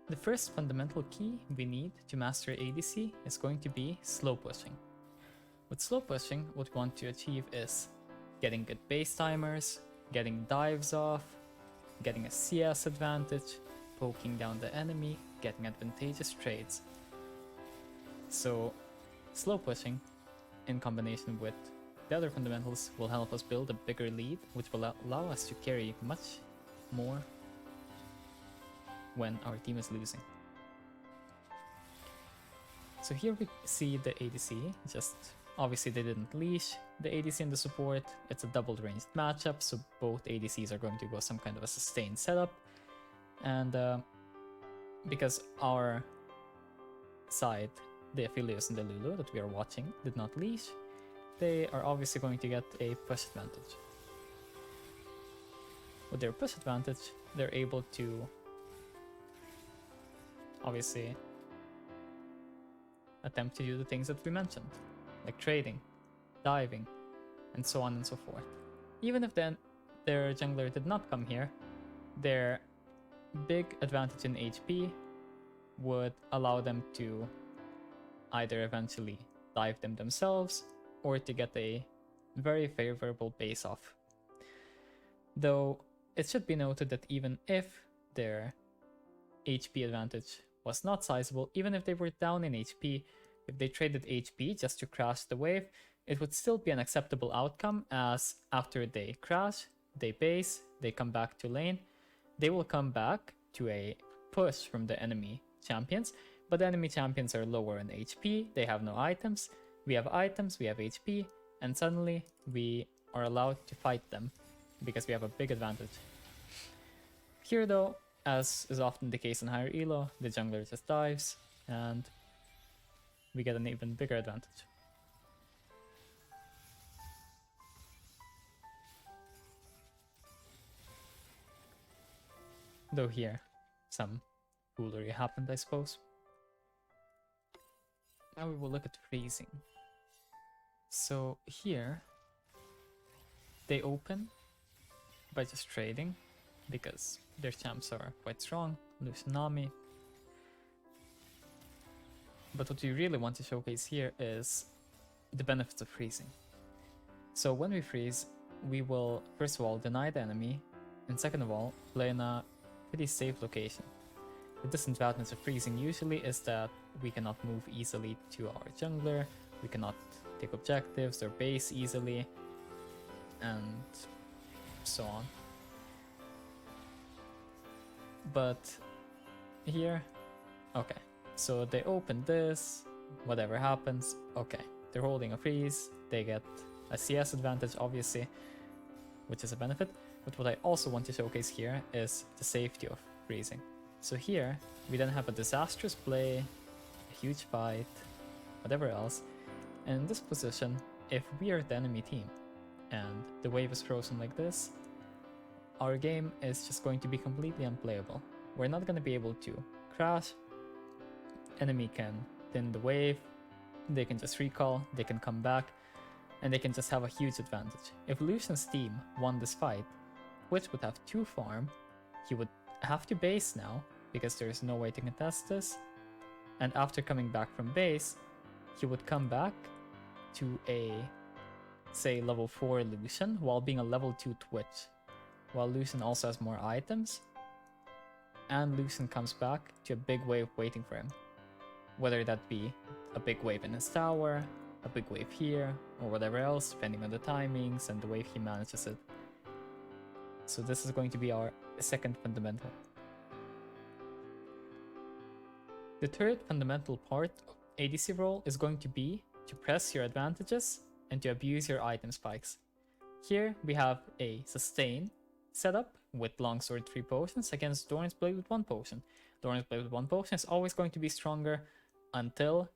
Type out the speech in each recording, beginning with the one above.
The first fundamental key we need to master ADC is going to be slow pushing. With slow pushing, what we want to achieve is getting good base timers, getting dives off, getting a CS advantage, poking down the enemy, getting advantageous trades. So slow pushing in combination with the other fundamentals will help us build a bigger lead, which will allow us to carry much more when our team is losing. So here we see the ADC, just obviously they didn't leash the ADC and the support. It's a double ranged matchup, so both ADCs are going to go some kind of a sustained setup. And because our side, the Aphelios and the Lulu that we are watching, did not leash, they are obviously going to get a push advantage. With their push advantage, they're able to obviously attempt to do the things that we mentioned, like trading, diving, and so on and so forth. Even if then their jungler did not come here, their big advantage in HP would allow them to either eventually dive them themselves or to get a very favorable base off. Though it should be noted that even if their HP advantage was not sizable, even if they were down in HP, if they traded HP just to crash the wave, it would still be an acceptable outcome, as after they crash, they base, they come back to lane, they will come back to a push from the enemy champions, but the enemy champions are lower in HP, they have no items, we have items, we have HP, and suddenly we are allowed to fight them because we have a big advantage. Here though, as is often the case in higher elo, the jungler just dives and we get an even bigger advantage. Though here, some foolery happened, I suppose. Now we will look at freezing. So here, they open by just trading, because their champs are quite strong, Lucianami. But what we really want to showcase here is the benefits of freezing. So when we freeze, we will first of all deny the enemy, and second of all, play in a pretty safe location. The disadvantage of freezing usually is that we cannot move easily to our jungler, we cannot take objectives or base easily, and so on. But here, okay, so they open this, whatever happens, okay, they're holding a freeze, they get a CS advantage obviously, which is a benefit, but what I also want to showcase here is the safety of freezing. So here, we then have a disastrous play, a huge fight, whatever else, and in this position, if we are the enemy team, and the wave is frozen like this, our game is just going to be completely unplayable. We're not going to be able to crash, enemy can thin the wave, they can just recall, they can come back, and they can just have a huge advantage. If Lucian's team won this fight, Witch would have 2 farm, he would have to base now, because there's no way to contest this, and after coming back from base, he would come back to a, say, level 4 Lucian, while being a level 2 Twitch. While Lucian also has more items, and Lucian comes back to a big wave waiting for him. Whether that be a big wave in his tower, a big wave here, or whatever else, depending on the timings and the way he manages it. So this is going to be our second fundamental. The third fundamental part of ADC role is going to be to press your advantages and to abuse your item spikes. Here we have a sustain setup with Longsword 3 potions against Doran's Blade with 1 potion. Doran's Blade with 1 potion is always going to be stronger until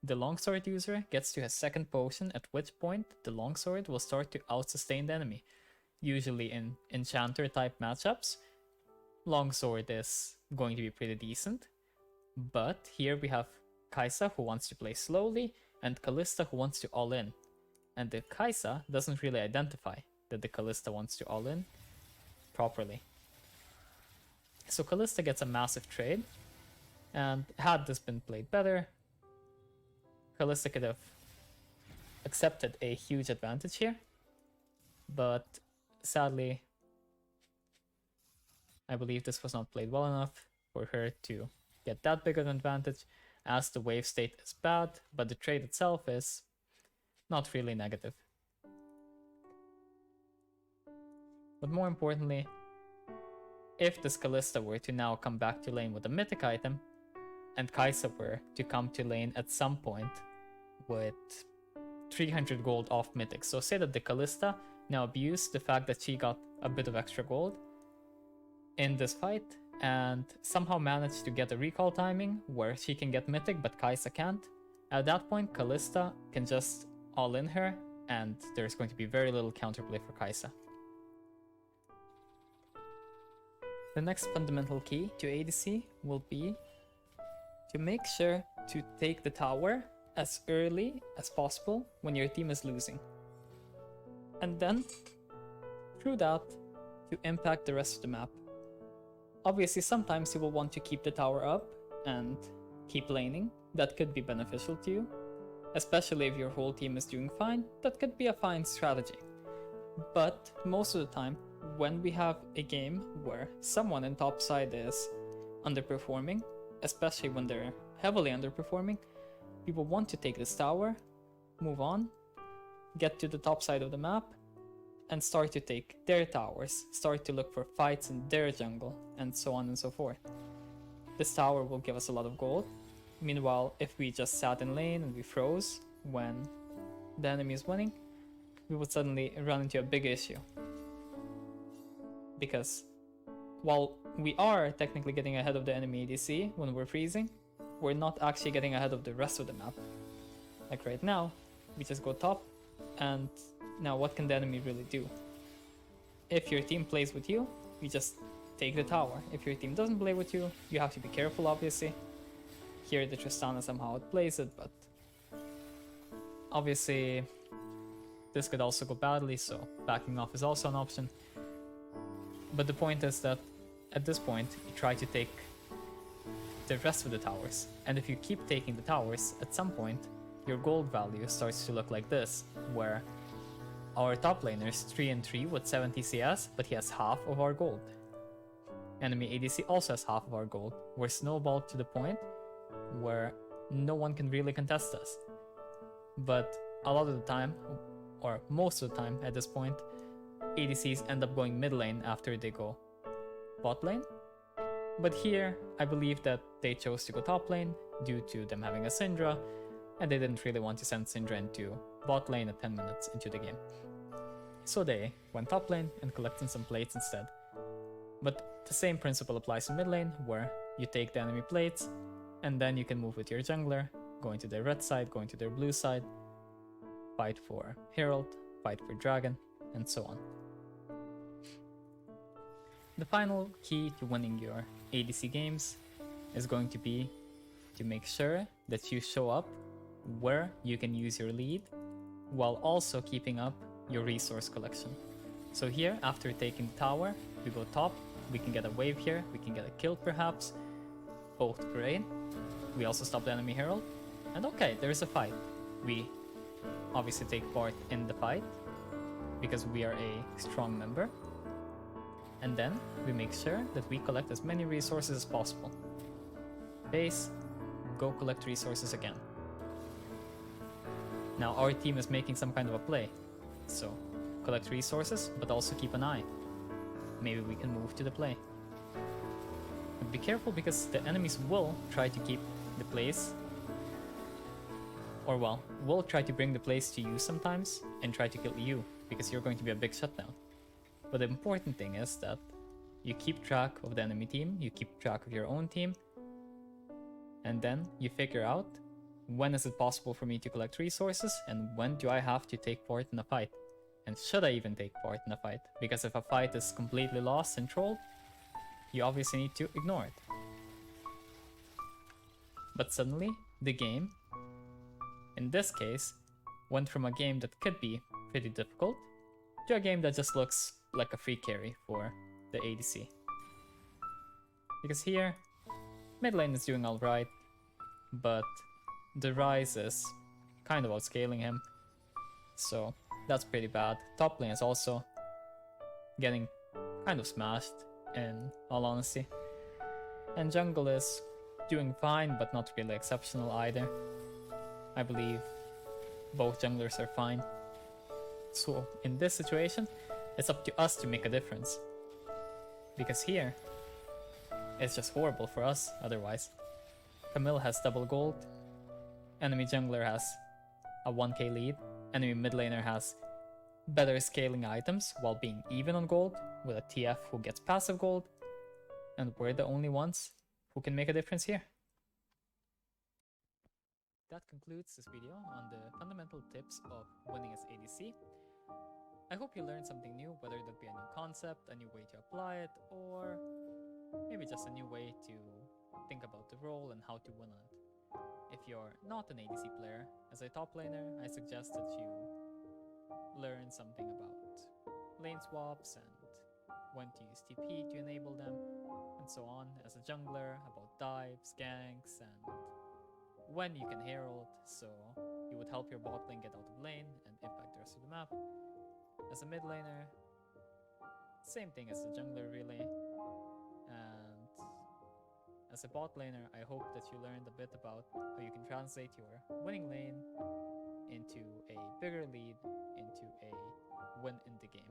the Longsword user gets to his 2nd potion, at which point the Longsword will start to out-sustain the enemy. Usually in Enchanter type matchups, Longsword is going to be pretty decent, but here we have Kai'Sa who wants to play slowly and Kalista who wants to all in. And the Kai'Sa doesn't really identify that the Kalista wants to all in properly. So Kalista gets a massive trade, And had this been played better, Kalista could have accepted a huge advantage here. But sadly, I believe this was not played well enough for her to get that big of an advantage, as the wave state is bad, but the trade itself is not really negative. But more importantly, if this Kalista were to now come back to lane with a mythic item, and Kai'Sa were to come to lane at some point with 300 gold off mythics, so say that the Kalista now abused the fact that she got a bit of extra gold in this fight, and somehow managed to get a recall timing where she can get mythic but Kai'Sa can't. At that point, Kalista can just all in her, and there's going to be very little counterplay for Kai'Sa. The next fundamental key to ADC will be to make sure to take the tower as early as possible when your team is losing. And then, through that, to impact the rest of the map. Obviously, sometimes you will want to keep the tower up and keep laning. That could be beneficial to you. Especially if your whole team is doing fine, that could be a fine strategy. But most of the time, when we have a game where someone in top side is underperforming, especially when they're heavily underperforming, people want to take this tower, move on, get to the top side of the map, and start to take their towers, start to look for fights in their jungle, and so on and so forth. This tower will give us a lot of gold. Meanwhile, if we just sat in lane and we froze when the enemy is winning, we would suddenly run into a big issue. Because while we are technically getting ahead of the enemy ADC when we're freezing, we're not actually getting ahead of the rest of the map. Like right now, we just go top, and now what can the enemy really do? If your team plays with you, you just take the tower. If your team doesn't play with you, you have to be careful, obviously. Here the Tristana somehow outplays it, but obviously this could also go badly, so backing off is also an option. But the point is that at this point, you try to take the rest of the towers. And if you keep taking the towers, at some point, your gold value starts to look like this, where our top laner is 3-3 with 70 CS, but he has half of our gold. Enemy ADC also has half of our gold. We're snowballed to the point where no one can really contest us. But a lot of the time, or most of the time at this point, ADCs end up going mid lane after they go bot lane. But here, I believe that they chose to go top lane due to them having a Syndra, and they didn't really want to send Syndra into bot lane at 10 minutes into the game. So they went top lane and collected some plates instead. But the same principle applies in mid lane, where you take the enemy plates, and then you can move with your jungler, going to their red side, going to their blue side, fight for Herald, fight for Dragon, and so on. The final key to winning your ADC games is going to be to make sure that you show up where you can use your lead while also keeping up your resource collection. So here, after taking the tower, we go top, we can get a wave here, we can get a kill perhaps, both great. We also stop the enemy herald, and okay, there's a fight. We obviously take part in the fight because we are a strong member. And then we make sure that we collect as many resources as possible. Base, go collect resources again. Now our team is making some kind of a play, so collect resources, but also keep an eye. Maybe we can move to the play. But be careful, because the enemies will try to keep the place, or well, will try to bring the place to you sometimes and try to kill you, because you're going to be a big shutdown. But the important thing is that you keep track of the enemy team, you keep track of your own team, and then you figure out when is it possible for me to collect resources and when do I have to take part in a fight. And should I even take part in a fight? Because if a fight is completely lost and trolled, you obviously need to ignore it. But suddenly, the game, in this case, went from a game that could be pretty difficult to a game that just looks like a free carry for the ADC. Because here, Mid lane is doing alright, but the Rise is kind of outscaling him, so that's pretty bad. Top lane is also getting kind of smashed, in all honesty. And jungle is doing fine, but not really exceptional either. I believe both junglers are fine. So in this situation, it's up to us to make a difference. Because here, it's just horrible for us otherwise. Camille has double gold, enemy jungler has a 1k lead, enemy mid laner has better scaling items while being even on gold, with a TF who gets passive gold, and we're the only ones who can make a difference here. That concludes this video on the fundamental tips of winning as ADC. I hope you learned something new, whether that be a new concept, a new way to apply it, or maybe just a new way to think about the role and how to win on it. If you're not an ADC player, as a top laner, I suggest that you learn something about lane swaps and when to use TP to enable them, and so on. As a jungler, about dives, ganks, and when you can herald, so you would help your bot lane get out of lane and impact the rest of the map. As a mid laner, same thing as the jungler really. And as a bot laner, I hope that you learned a bit about how you can translate your winning lane into a bigger lead, into a win in the game.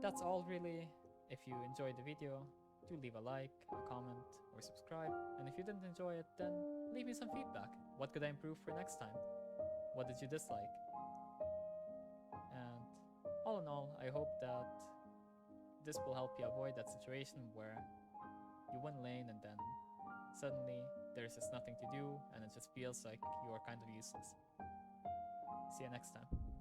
That's all really. If you enjoyed the video, do leave a like, a comment, or subscribe. And if you didn't enjoy it, then leave me some feedback. What could I improve for next time? What did you dislike? And all in all, I hope that this will help you avoid that situation where you win lane and then suddenly there's just nothing to do and it just feels like you are kind of useless. See you next time.